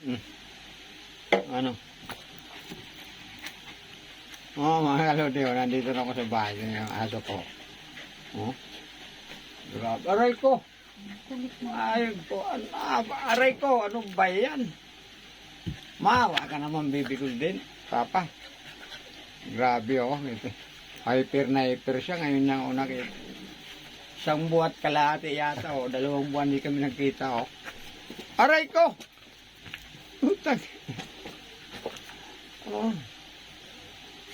Hmm. Ano? Oo, mga kalodi, nandito na ako sa bahay. Yan yung aso ko. Oh. Grabe. Aray ko! Ay ko, aray ko, ano ba yan? Maawa ka naman, bibigol din. Papa. Grabe oh. Hyper na hyper siya. Ngayon lang ako nakita. Isang buwan kalahati yata oh. 2 buwan di kami nagkita oh. Aray ko! Utag. Oh.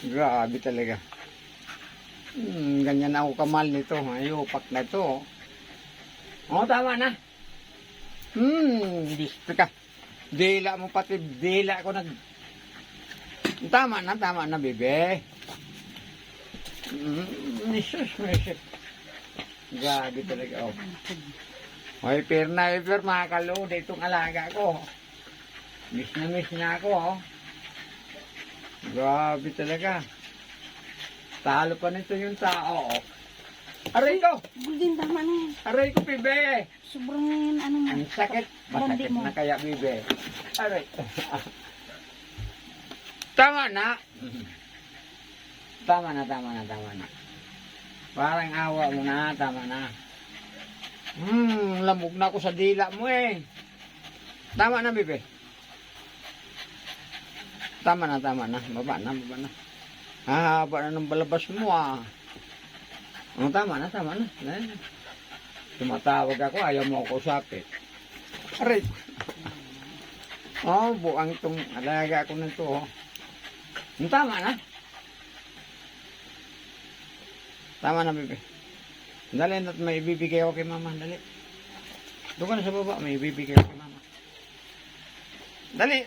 Grabe talaga. Ganyan ako kamal nito. Ayupak na to. Oh, tama na. Gusto ka. Dila mo pati, dila ko nag... Tama na, bebe. Misus. Grabe talaga, oh. Hyper na hyper, mga kalodi, itong alaga ko. Miss na ako, oh. Grabe talaga. Talo pa nito yung tao, oh. Aray ko! Guldin, tama na yan. Aray ko, bebe! Sobrang yan, ano mo. Ang sakit. Masakit na kaya, bebe. Aray. Tama na. Tama na. Parang awa mo na, tama na. Lamog na ako sa dila mo eh. Tama na, bebe. Tama na. Baba na. Haba na ng balabas mo ah. Tama na. Tumatawag ako, ayaw mo ako usapin. Aray. Oh, buang itong alaga ko na ito. Oh. Tama na. Tama na, bebe. Dali na't may ibibigay ako kay mama. Dali. Doon ka na sa baba, may ibibigay ako kay mama. Dali.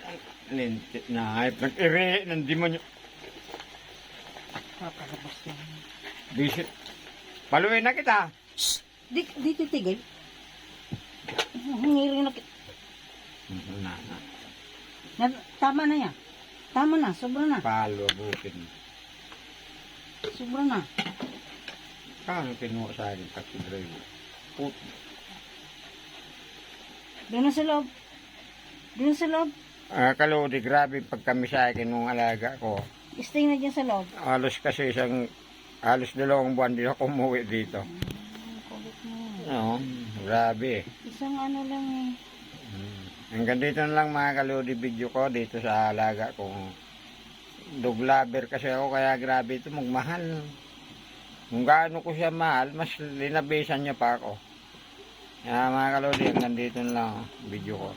Lintit na. Ay, nag-ire ng demonyo. Papalabas lang. Bisit. Paluin na kita. Di titigil. Hingirin na kita. Tama na yan. Tama na, sobra na. Palo, bukin. Sobra na. Kano kinuha sa akin, taxi driver? Put. Doon na sa loob. Kalodi, grabe pagkami sa akin nung alaga ko. Stay na dyan sa loob. Halos 2 buwan din ako umuwi dito. Kulit mo. No, grabe. Isang ano lang eh. Hanggang dito na lang mga kalodi video ko dito sa alaga ko. Dog lover kasi ako kaya grabe ito magmahal. Kung gaano ko siya mahal, mas linabisan niya pa ako. Kaya mga kalodi hanggang dito na lang video ko.